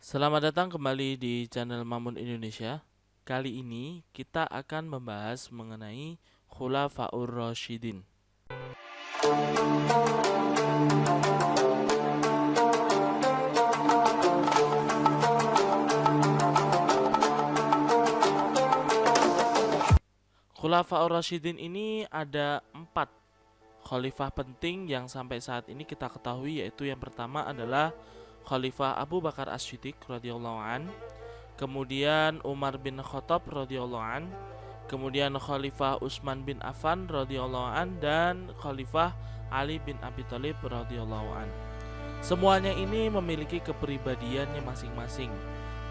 Selamat datang kembali di channel Mamun Indonesia. Kali ini kita akan membahas mengenai Khulafaur Rasyidin. Khulafaur Rasyidin ini ada 4 khalifah penting yang sampai saat ini kita ketahui, yaitu yang pertama adalah Khalifah Abu Bakar As-Siddiq radhiyallahu an, kemudian Umar bin Khattab radhiyallahu an, kemudian Khalifah Utsman bin Affan radhiyallahu an, dan Khalifah Ali bin Abi Thalib radhiyallahu an. Semuanya ini memiliki kepribadiannya masing-masing.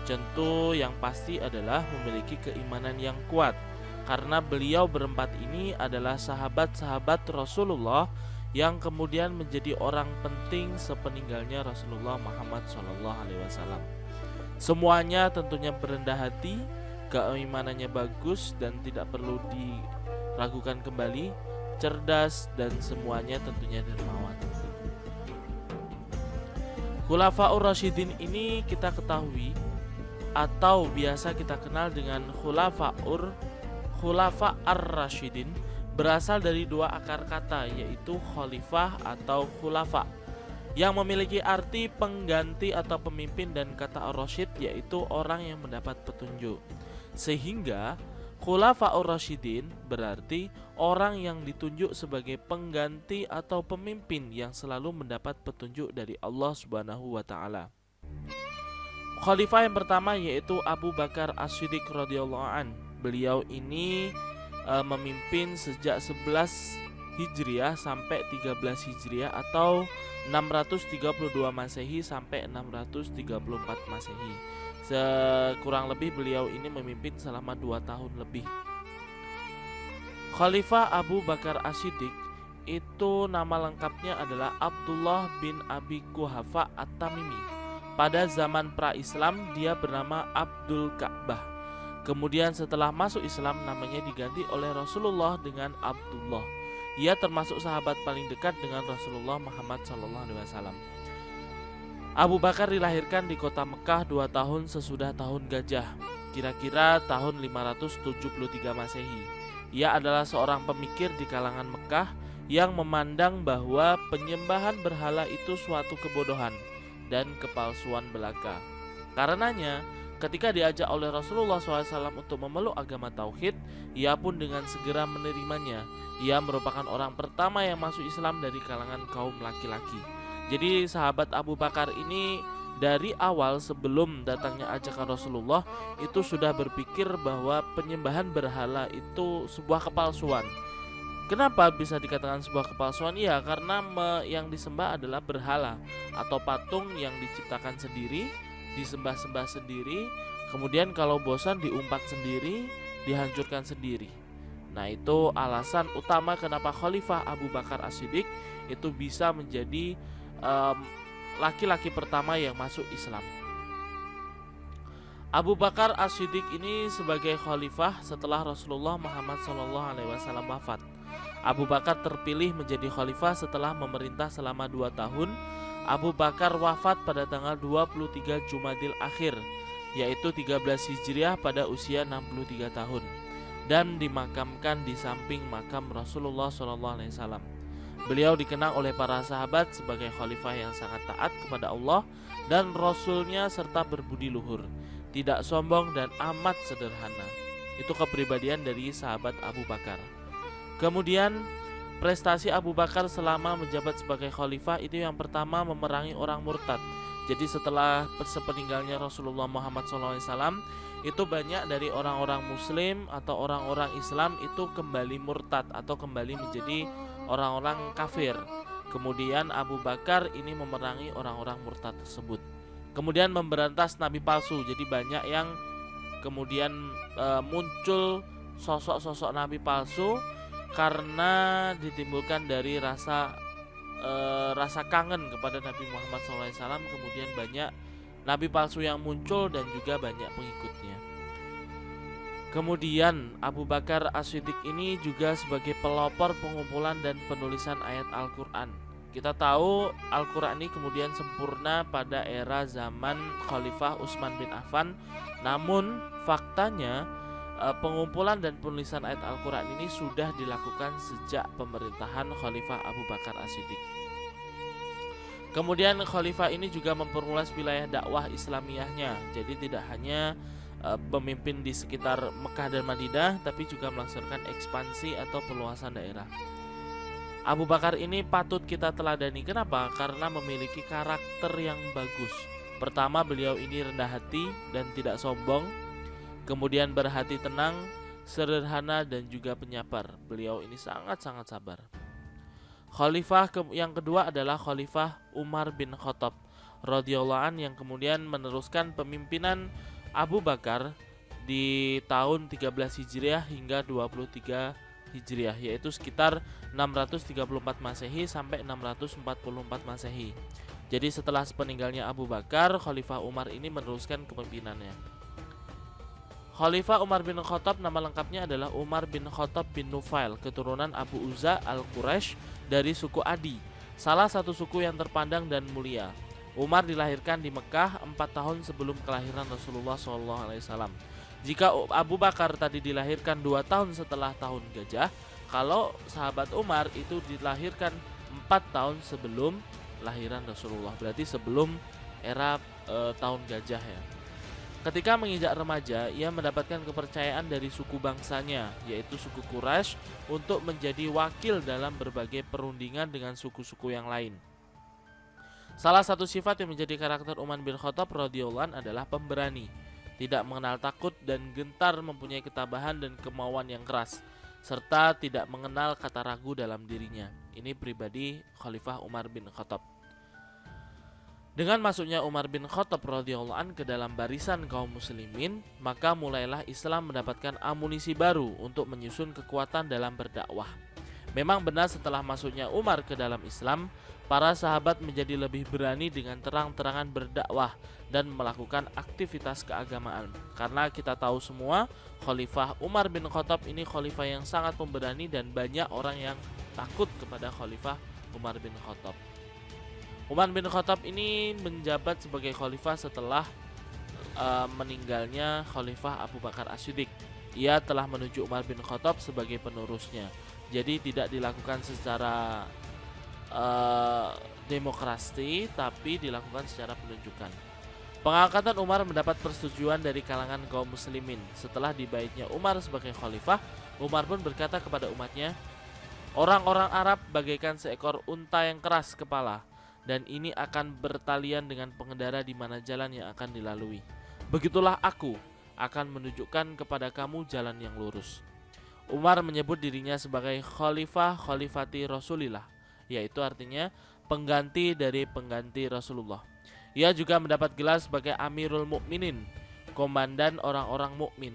Tentu yang pasti adalah memiliki keimanan yang kuat, karena beliau berempat ini adalah sahabat-sahabat Rasulullah yang kemudian menjadi orang penting sepeninggalnya Rasulullah Muhammad SAW. Semuanya tentunya berendah hati, keimanannya bagus dan tidak perlu diragukan kembali, cerdas, dan semuanya tentunya dermawan. Khulafaur Rasyidin ini kita ketahui atau biasa kita kenal dengan Khulafa ar-Rasyidin, berasal dari dua akar kata, yaitu khalifah atau khulafa, yang memiliki arti pengganti atau pemimpin, dan kata ar-Rasyid yaitu orang yang mendapat petunjuk. Sehingga Khulafaur Rasyidin berarti orang yang ditunjuk sebagai pengganti atau pemimpin yang selalu mendapat petunjuk dari Allah Subhanahu wa taala. Khalifah yang pertama yaitu Abu Bakar As-Siddiq radhiyallahu an. Beliau ini memimpin sejak 11 Hijriah sampai 13 Hijriah atau 632 Masehi sampai 634 Masehi. Kurang lebih beliau ini memimpin selama 2 tahun lebih. Khalifah Abu Bakar As-Siddiq itu nama lengkapnya adalah Abdullah bin Abi Quhafa At-Tamimi. Pada zaman pra-Islam dia bernama Abdul Ka'bah. Kemudian setelah masuk Islam namanya diganti oleh Rasulullah dengan Abdullah. Ia termasuk sahabat paling dekat dengan Rasulullah Muhammad SAW. Abu Bakar dilahirkan di kota Mekah 2 tahun sesudah tahun gajah, kira-kira tahun 573 Masehi. Ia adalah seorang pemikir di kalangan Mekah yang memandang bahwa penyembahan berhala itu suatu kebodohan dan kepalsuan belaka. Karenanya ketika diajak oleh Rasulullah SAW untuk memeluk agama Tauhid, ia pun dengan segera menerimanya. Ia merupakan orang pertama yang masuk Islam dari kalangan kaum laki-laki. Jadi sahabat Abu Bakar ini dari awal sebelum datangnya ajakan Rasulullah itu sudah berpikir bahwa penyembahan berhala itu sebuah kepalsuan. Kenapa bisa dikatakan sebuah kepalsuan? Ya, karena yang disembah adalah berhala atau patung yang diciptakan sendiri, disembah-sembah sendiri, kemudian kalau bosan diumpat sendiri, dihancurkan sendiri. Nah, itu alasan utama kenapa Khalifah Abu Bakar As-Siddiq itu bisa menjadi laki-laki pertama yang masuk Islam. Abu Bakar As-Siddiq ini sebagai khalifah setelah Rasulullah Muhammad SAW wafat. Abu Bakar terpilih menjadi khalifah setelah memerintah selama 2 tahun. Abu Bakar wafat pada tanggal 23 Jumadil Akhir, yaitu 13 Hijriah pada usia 63 tahun, dan dimakamkan di samping makam Rasulullah SAW. Beliau dikenang oleh para sahabat sebagai khalifah yang sangat taat kepada Allah dan Rasulnya serta berbudi luhur, tidak sombong dan amat sederhana. Itu kepribadian dari sahabat Abu Bakar. Kemudian prestasi Abu Bakar selama menjabat sebagai khalifah itu yang pertama memerangi orang murtad. Jadi setelah sepeninggalnya Rasulullah Muhammad SAW itu banyak dari orang-orang muslim atau orang-orang Islam itu kembali murtad atau kembali menjadi orang-orang kafir. Kemudian Abu Bakar ini memerangi orang-orang murtad tersebut. Kemudian memberantas nabi palsu. Jadi banyak yang kemudian muncul sosok-sosok nabi palsu karena ditimbulkan dari rasa kangen kepada Nabi Muhammad SAW. Kemudian banyak nabi palsu yang muncul dan juga banyak pengikutnya. Kemudian Abu Bakar As-Siddiq ini juga sebagai pelopor pengumpulan dan penulisan ayat Al-Quran. Kita tahu Al-Quran ini kemudian sempurna pada era zaman Khalifah Utsman bin Affan. Namun faktanya pengumpulan dan penulisan ayat Al-Quran ini sudah dilakukan sejak pemerintahan Khalifah Abu Bakar As-Siddiq. Kemudian Khalifah ini juga memperluas wilayah dakwah Islamiyahnya. Jadi tidak hanya pemimpin di sekitar Mekah dan Madinah, tapi juga melaksanakan ekspansi atau perluasan daerah. Abu Bakar ini patut kita teladani. Kenapa? Karena memiliki karakter yang bagus. Pertama, beliau ini rendah hati dan tidak sombong. Kemudian berhati tenang, sederhana dan juga penyabar. Beliau ini sangat-sangat sabar. Khalifah yang kedua adalah Khalifah Umar bin Khattab radhiyallahu an, yang kemudian meneruskan pemimpinan Abu Bakar di tahun 13 Hijriah hingga 23 Hijriah, yaitu sekitar 634 Masehi sampai 644 Masehi. Jadi setelah peninggalnya Abu Bakar, Khalifah Umar ini meneruskan kepemimpinannya. Khalifah Umar bin Khattab nama lengkapnya adalah Umar bin Khattab bin Nufail, keturunan Abu Uzza al-Quraisy dari suku Adi, salah satu suku yang terpandang dan mulia. Umar dilahirkan di Mekah 4 tahun sebelum kelahiran Rasulullah SAW. Jika Abu Bakar tadi dilahirkan 2 tahun setelah tahun gajah, kalau sahabat Umar itu dilahirkan 4 tahun sebelum lahiran Rasulullah, berarti sebelum era tahun gajah ya. Ketika menginjak remaja, ia mendapatkan kepercayaan dari suku bangsanya, yaitu suku Quraisy, untuk menjadi wakil dalam berbagai perundingan dengan suku-suku yang lain. Salah satu sifat yang menjadi karakter Umar bin Khattab radhiyallahu an adalah pemberani, tidak mengenal takut dan gentar, mempunyai ketabahan dan kemauan yang keras, serta tidak mengenal kata ragu dalam dirinya. Ini pribadi Khalifah Umar bin Khattab. Dengan masuknya Umar bin Khattab radhiyallahu an ke dalam barisan kaum muslimin, maka mulailah Islam mendapatkan amunisi baru untuk menyusun kekuatan dalam berdakwah. Memang benar setelah masuknya Umar ke dalam Islam, para sahabat menjadi lebih berani dengan terang-terangan berdakwah dan melakukan aktivitas keagamaan. Karena kita tahu semua, Khalifah Umar bin Khattab ini khalifah yang sangat pemberani dan banyak orang yang takut kepada Khalifah Umar bin Khattab. Umar bin Khattab ini menjabat sebagai khalifah setelah meninggalnya Khalifah Abu Bakar As-Siddiq. Ia telah menunjuk Umar bin Khattab sebagai penerusnya. Jadi tidak dilakukan secara demokrasi, tapi dilakukan secara penunjukan. Pengangkatan Umar mendapat persetujuan dari kalangan kaum muslimin. Setelah dibaitnya Umar sebagai khalifah, Umar pun berkata kepada umatnya, "Orang-orang Arab bagaikan seekor unta yang keras kepala, dan ini akan bertalian dengan pengendara di mana jalan yang akan dilalui. Begitulah aku akan menunjukkan kepada kamu jalan yang lurus." Umar menyebut dirinya sebagai khalifati Rasulillah, yaitu artinya pengganti dari pengganti Rasulullah. Ia juga mendapat gelar sebagai Amirul Mukminin, komandan orang-orang mukmin.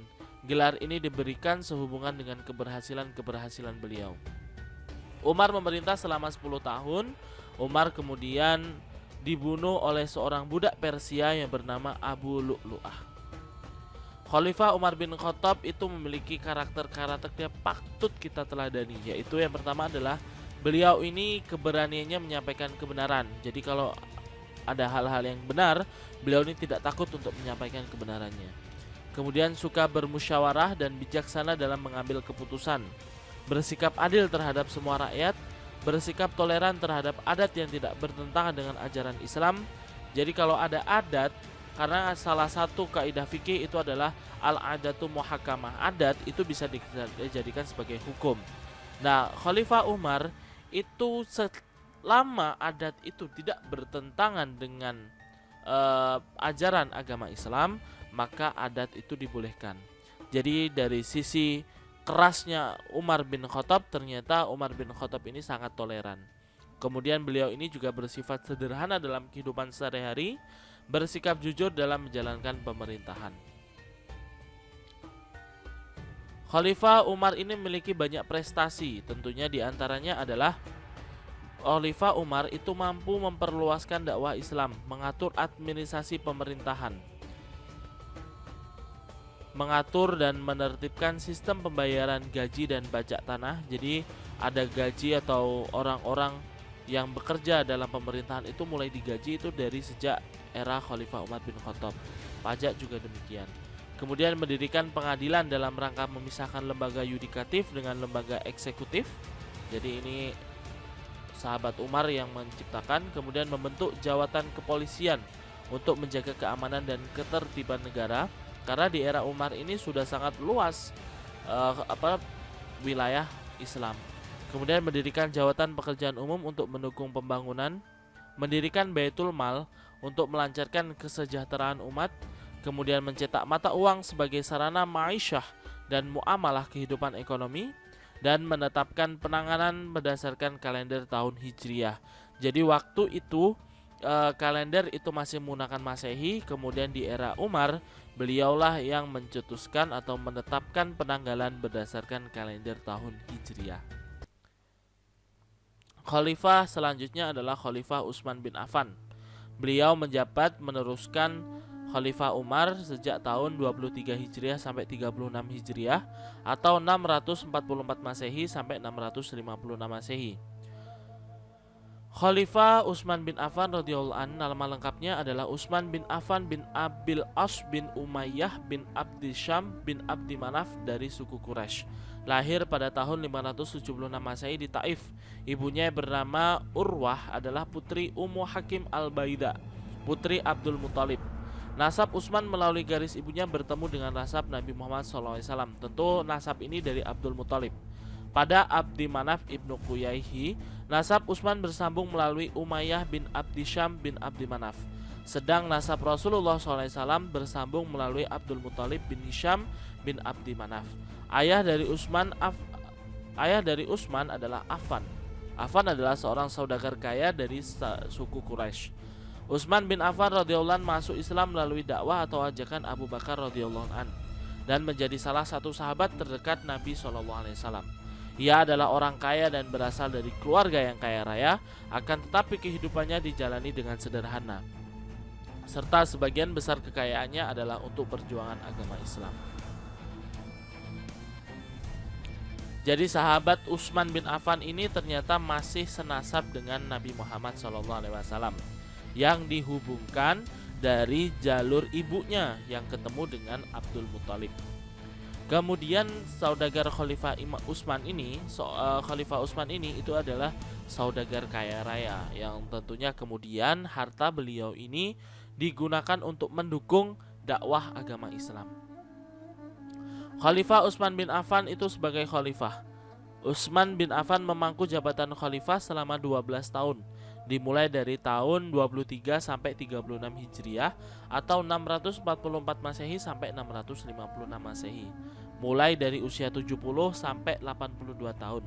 Gelar ini diberikan sehubungan dengan keberhasilan beliau. Umar memerintah selama 10 tahun. Umar kemudian dibunuh oleh seorang budak Persia yang bernama Abu Lu'lu'ah. Khalifah Umar bin Khattab itu memiliki karakter-karakter yang patut kita teladani, yaitu yang pertama adalah beliau ini keberaniannya menyampaikan kebenaran. Jadi kalau ada hal-hal yang benar, beliau ini tidak takut untuk menyampaikan kebenarannya. Kemudian suka bermusyawarah dan bijaksana dalam mengambil keputusan, bersikap adil terhadap semua rakyat, bersikap toleran terhadap adat yang tidak bertentangan dengan ajaran Islam. Jadi kalau ada adat, karena salah satu kaidah fikih itu adalah al-adatu muhakamah, adat itu bisa dijadikan sebagai hukum. Nah, Khalifah Umar itu selama adat itu tidak bertentangan dengan ajaran agama Islam, maka adat itu dibolehkan. Jadi dari sisi kerasnya Umar bin Khattab, ternyata Umar bin Khattab ini sangat toleran. Kemudian beliau ini juga bersifat sederhana dalam kehidupan sehari-hari, bersikap jujur dalam menjalankan pemerintahan. Khalifah Umar ini memiliki banyak prestasi, tentunya diantaranya adalah Khalifah Umar itu mampu memperluaskan dakwah Islam, mengatur administrasi pemerintahan, mengatur dan menertibkan sistem pembayaran gaji dan pajak tanah. Jadi ada gaji atau orang-orang yang bekerja dalam pemerintahan itu mulai digaji itu dari sejak era Khalifah Umar bin Khattab. Pajak juga demikian. Kemudian mendirikan pengadilan dalam rangka memisahkan lembaga yudikatif dengan lembaga eksekutif. Jadi ini sahabat Umar yang menciptakan. Kemudian membentuk jawatan kepolisian untuk menjaga keamanan dan ketertiban negara, karena di era Umar ini sudah sangat luas wilayah Islam. Kemudian mendirikan jawatan pekerjaan umum untuk mendukung pembangunan, mendirikan Baitul Mal untuk melancarkan kesejahteraan umat, kemudian mencetak mata uang sebagai sarana ma'isyah dan muamalah kehidupan ekonomi, dan menetapkan penanganan berdasarkan kalender tahun Hijriah. Jadi waktu itu kalender itu masih menggunakan Masehi. Kemudian di era Umar, beliaulah yang mencetuskan atau menetapkan penanggalan berdasarkan kalender tahun Hijriah. Khalifah selanjutnya adalah Khalifah Utsman bin Affan. Beliau menjabat meneruskan Khalifah Umar sejak tahun 23 Hijriah sampai 36 Hijriah atau 644 Masehi sampai 656 Masehi. Khalifah Utsman bin Affan radhiyallahu anhu, nama lengkapnya adalah Utsman bin Affan bin Abil As bin Umayyah bin Abdi Syam bin Abdi Manaf dari suku Quraisy. Lahir pada tahun 576 Masehi di Taif. Ibunya bernama Urwah adalah putri Ummu Hakim al-Baida, putri Abdul Muthalib. Nasab Utsman melalui garis ibunya bertemu dengan nasab Nabi Muhammad SAW. Tentu nasab ini dari Abdul Muthalib. Pada Abdi Manaf ibnu Quyaihi, nasab Utsman bersambung melalui Umayyah bin Abdi Syam bin Abdi Manaf. Sedang nasab Rasulullah SAW bersambung melalui Abdul Muthalib bin Hisham bin Abdi Manaf. Ayah dari Utsman adalah Affan. Affan adalah seorang saudagar kaya dari suku Quraisy. Utsman bin Affan radhiyallahu anhu masuk Islam melalui dakwah atau ajakan Abu Bakar radhiyallahu anhu dan menjadi salah satu sahabat terdekat Nabi SAW. Ia adalah orang kaya dan berasal dari keluarga yang kaya raya, akan tetapi kehidupannya dijalani dengan sederhana, serta sebagian besar kekayaannya adalah untuk perjuangan agama Islam. Jadi sahabat Utsman bin Affan ini ternyata masih senasab dengan Nabi Muhammad SAW, yang dihubungkan dari jalur ibunya yang ketemu dengan Abdul Muthalib. Kemudian saudagar Khalifah Utsman ini, Khalifah Utsman ini itu adalah saudagar kaya raya yang tentunya kemudian harta beliau ini digunakan untuk mendukung dakwah agama Islam. Khalifah Utsman bin Affan itu sebagai khalifah. Utsman bin Affan memangku jabatan khalifah selama 12 tahun, dimulai dari tahun 23 sampai 36 Hijriah atau 644 Masehi sampai 656 Masehi, mulai dari usia 70 sampai 82 tahun.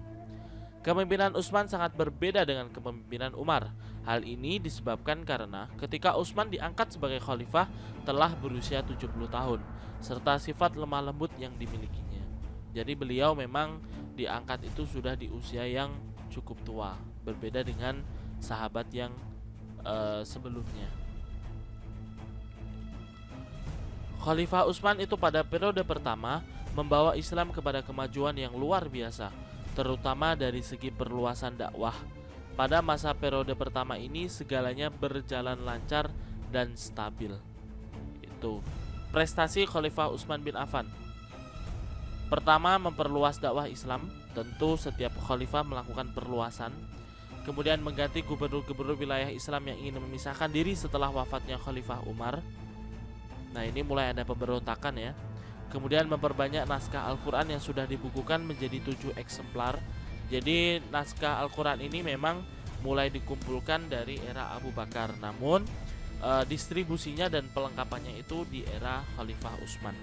Kepemimpinan Utsman sangat berbeda dengan kepemimpinan Umar. Hal ini disebabkan karena ketika Utsman diangkat sebagai khalifah telah berusia 70 tahun serta sifat lemah lembut yang dimilikinya. Jadi beliau memang diangkat itu sudah di usia yang cukup tua, berbeda dengan sahabat yang sebelumnya. Khalifah Utsman itu pada periode pertama membawa Islam kepada kemajuan yang luar biasa, terutama dari segi perluasan dakwah. Pada masa periode pertama ini segalanya berjalan lancar dan stabil. Itu prestasi Khalifah Utsman bin Affan. Pertama, memperluas dakwah Islam. Tentu setiap khalifah melakukan perluasan. Kemudian mengganti gubernur-gubernur wilayah Islam yang ingin memisahkan diri setelah wafatnya Khalifah Umar. Nah, ini mulai ada pemberontakan ya. Kemudian memperbanyak naskah Al-Quran yang sudah dibukukan menjadi 7 eksemplar. Jadi naskah Al-Quran ini memang mulai dikumpulkan dari era Abu Bakar, namun distribusinya dan pelengkapannya itu di era Khalifah Utsman.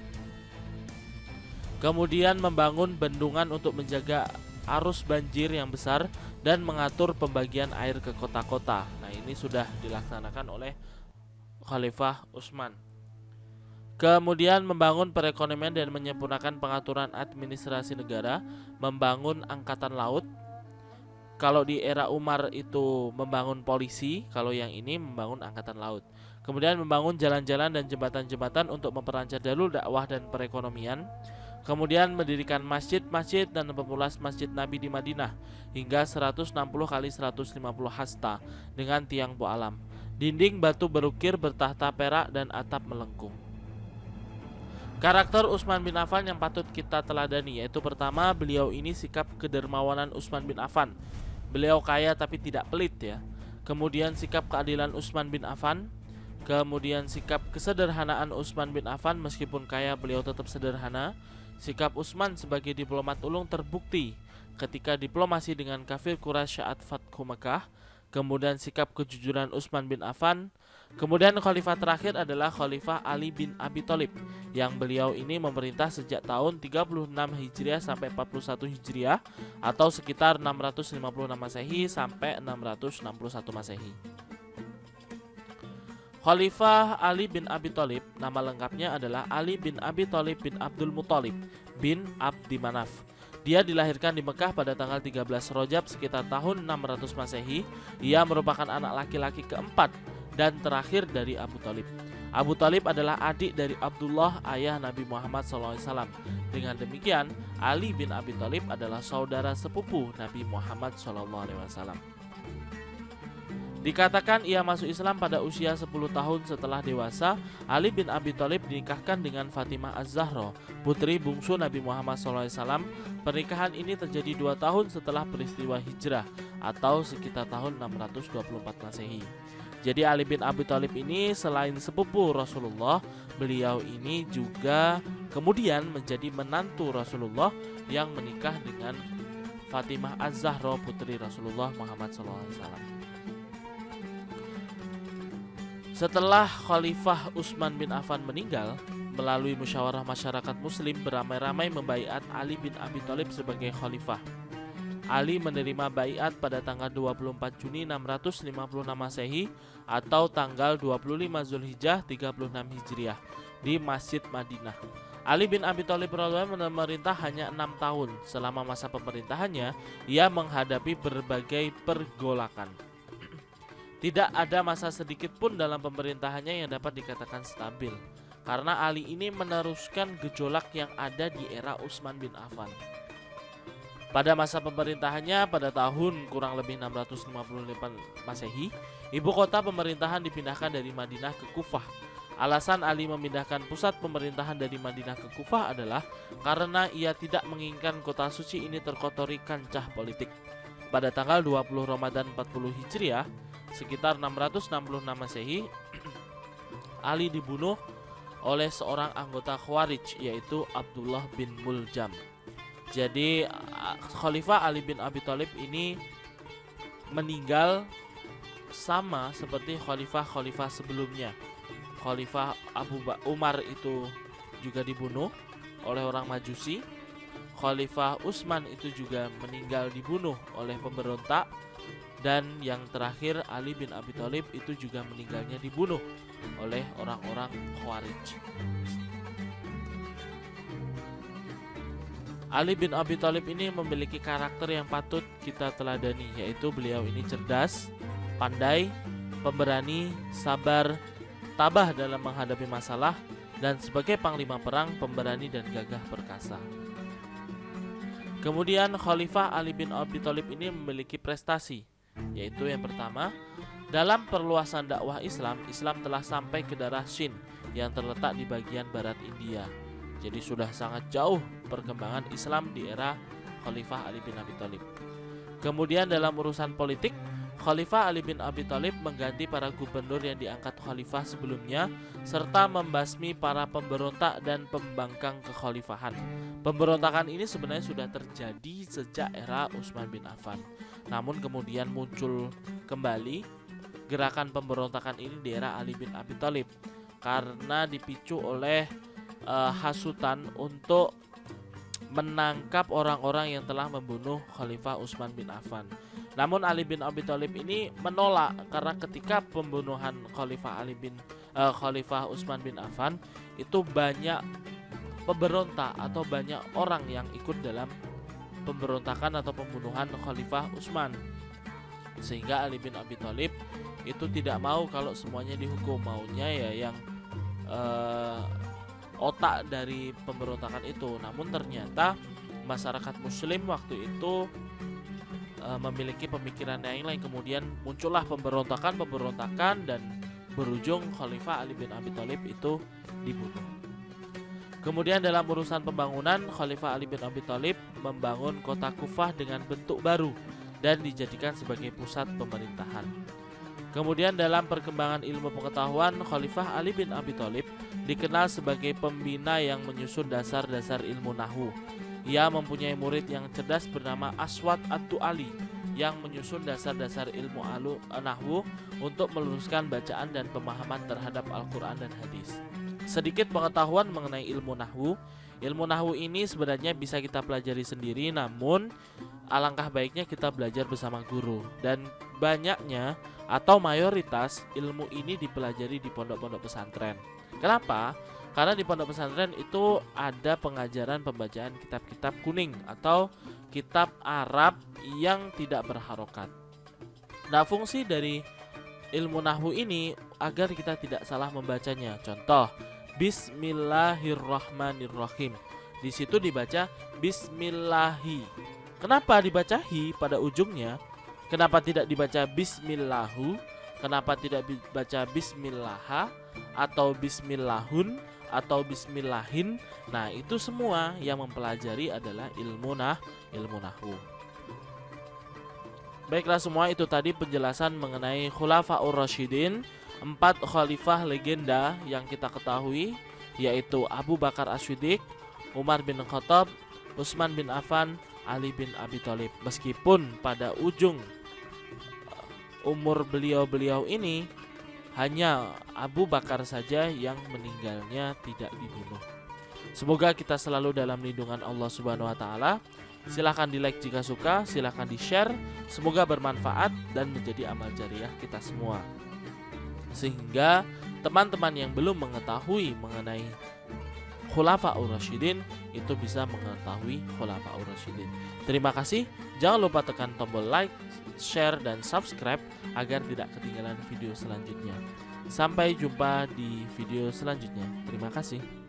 Kemudian membangun bendungan untuk menjaga arus banjir yang besar dan mengatur pembagian air ke kota-kota. Nah, ini sudah dilaksanakan oleh Khalifah Utsman. Kemudian membangun perekonomian dan menyempurnakan pengaturan administrasi negara, membangun angkatan laut. Kalau di era Umar itu membangun polisi, kalau yang ini membangun angkatan laut. Kemudian membangun jalan-jalan dan jembatan-jembatan untuk memperlancar jalur dakwah dan perekonomian. Kemudian mendirikan masjid-masjid dan memperluas masjid Nabi di Madinah hingga 160 kali 150 hasta dengan tiang bu'alam. Dinding batu berukir bertahta perak dan atap melengkung. Karakter Utsman bin Affan yang patut kita teladani yaitu pertama, beliau ini sikap kedermawanan Utsman bin Affan. Beliau kaya tapi tidak pelit ya. Kemudian sikap keadilan Utsman bin Affan. Kemudian sikap kesederhanaan Utsman bin Affan, meskipun kaya beliau tetap sederhana. Sikap Utsman sebagai diplomat ulung terbukti ketika diplomasi dengan kafir Quraisy saat Fathu Makkah. Kemudian sikap kejujuran Utsman bin Affan. Kemudian khalifah terakhir adalah Khalifah Ali bin Abi Thalib, yang beliau ini memerintah sejak tahun 36 Hijriah sampai 41 Hijriah atau sekitar 656 Masehi sampai 661 Masehi. Khalifah Ali bin Abi Thalib, nama lengkapnya adalah Ali bin Abi Thalib bin Abdul Muthalib bin Abdi Manaf. Dia dilahirkan di Mekah pada tanggal 13 Rajab sekitar tahun 600 Masehi. Ia merupakan anak laki-laki keempat dan terakhir dari Abu Thalib. Abu Thalib adalah adik dari Abdullah, ayah Nabi Muhammad SAW. Dengan demikian, Ali bin Abi Thalib adalah saudara sepupu Nabi Muhammad SAW. Dikatakan ia masuk Islam pada usia 10 tahun setelah dewasa. Ali bin Abi Thalib dinikahkan dengan Fatimah Az-Zahra, putri bungsu Nabi Muhammad SAW. Pernikahan ini terjadi 2 tahun setelah peristiwa hijrah atau sekitar tahun 624 Masehi. Jadi Ali bin Abi Thalib ini selain sepupu Rasulullah, beliau ini juga kemudian menjadi menantu Rasulullah yang menikah dengan Fatimah Az-Zahra, putri Rasulullah Muhammad SAW. Setelah Khalifah Utsman bin Affan meninggal, melalui musyawarah masyarakat muslim beramai-ramai membaiat Ali bin Abi Thalib sebagai khalifah. Ali menerima baiat pada tanggal 24 Juni 656 Masehi atau tanggal 25 Zulhijjah 36 Hijriah di Masjid Madinah. Ali bin Abi Thalib memerintah hanya 6 tahun. Selama masa pemerintahannya, ia menghadapi berbagai pergolakan. Tidak ada masa sedikit pun dalam pemerintahannya yang dapat dikatakan stabil, karena Ali ini meneruskan gejolak yang ada di era Utsman bin Affan. Pada masa pemerintahannya pada tahun kurang lebih 658 Masehi, ibu kota pemerintahan dipindahkan dari Madinah ke Kufah. Alasan Ali memindahkan pusat pemerintahan dari Madinah ke Kufah adalah karena ia tidak menginginkan kota suci ini terkotori kancah politik. Pada tanggal 20 Ramadan 40 Hijriah, sekitar 666 Masehi, Ali dibunuh oleh seorang anggota Khawarij yaitu Abdullah bin Muljam. Jadi Khalifah Ali bin Abi Thalib ini meninggal sama seperti khalifah-khalifah sebelumnya. Khalifah Abu Umar itu juga dibunuh oleh orang Majusi. Khalifah Utsman itu juga meninggal dibunuh oleh pemberontak. Dan yang terakhir Ali bin Abi Thalib itu juga meninggalnya dibunuh oleh orang-orang Khawarij. Ali bin Abi Thalib ini memiliki karakter yang patut kita teladani, yaitu beliau ini cerdas, pandai, pemberani, sabar, tabah dalam menghadapi masalah, dan sebagai panglima perang pemberani dan gagah perkasa. Kemudian Khalifah Ali bin Abi Thalib ini memiliki prestasi, yaitu yang pertama, dalam perluasan dakwah Islam, Islam telah sampai ke daerah Sind yang terletak di bagian barat India. Jadi sudah sangat jauh perkembangan Islam di era Khalifah Ali bin Abi Thalib. Kemudian dalam urusan politik, Khalifah Ali bin Abi Thalib mengganti para gubernur yang diangkat khalifah sebelumnya serta membasmi para pemberontak dan pembangkang kekhalifahan. Pemberontakan ini sebenarnya sudah terjadi sejak era Utsman bin Affan. Namun kemudian muncul kembali gerakan pemberontakan ini di era Ali bin Abi Thalib karena dipicu oleh hasutan untuk menangkap orang-orang yang telah membunuh Khalifah Utsman bin Affan. Namun Ali bin Abi Thalib ini menolak karena ketika pembunuhan Khalifah Utsman bin Affan itu banyak pemberontak atau banyak orang yang ikut dalam pemberontakan atau pembunuhan Khalifah Utsman, sehingga Ali bin Abi Thalib itu tidak mau kalau semuanya dihukum, maunya ya yang otak dari pemberontakan itu. Namun ternyata masyarakat muslim waktu itu memiliki pemikiran yang lain. Kemudian muncullah pemberontakan dan berujung Khalifah Ali bin Abi Thalib itu dibunuh. Kemudian dalam urusan pembangunan, Khalifah Ali bin Abi Thalib membangun kota Kufah dengan bentuk baru dan dijadikan sebagai pusat pemerintahan. Kemudian dalam perkembangan ilmu pengetahuan, Khalifah Ali bin Abi Thalib dikenal sebagai pembina yang menyusun dasar-dasar ilmu nahwu. Ia mempunyai murid yang cerdas bernama Aswad Ad-Du'ali yang menyusun dasar-dasar ilmu nahwu untuk meluruskan bacaan dan pemahaman terhadap Al-Quran dan hadis. Sedikit pengetahuan mengenai ilmu nahwu. Ilmu nahwu ini sebenarnya bisa kita pelajari sendiri, namun alangkah baiknya kita belajar bersama guru. Dan banyaknya atau mayoritas ilmu ini dipelajari di pondok-pondok pesantren. Kenapa? Karena di pondok pesantren itu ada pengajaran pembacaan kitab-kitab kuning atau kitab Arab yang tidak berharokat. Nah, fungsi dari ilmu nahwu ini agar kita tidak salah membacanya. Contoh, Bismillahirrahmanirrahim. Di situ dibaca Bismillahi. Kenapa dibaca hi pada ujungnya? Kenapa tidak dibaca Bismillahu? Kenapa tidak dibaca Bismillaha atau Bismillahun atau Bismillahin? Nah, itu semua yang mempelajari adalah ilmu nahwu. Baiklah, semua itu tadi penjelasan mengenai Khulafaur Rasyidin, 4 khalifah legenda yang kita ketahui, yaitu Abu Bakar As-Siddiq, Umar bin Khattab, Utsman bin Affan, Ali bin Abi Thalib. Meskipun pada ujung umur beliau ini hanya Abu Bakar saja yang meninggalnya tidak dibunuh. Semoga kita selalu dalam lindungan Allah Subhanahu wa taala. Silahkan di like jika suka, silahkan di share. Semoga bermanfaat dan menjadi amal jariah kita semua, sehingga teman-teman yang belum mengetahui mengenai Khulafaur Rasyidin itu bisa mengetahui Khulafaur Rasyidin. Terima kasih. Jangan lupa tekan tombol like, share, dan subscribe agar tidak ketinggalan video selanjutnya. Sampai jumpa di video selanjutnya. Terima kasih.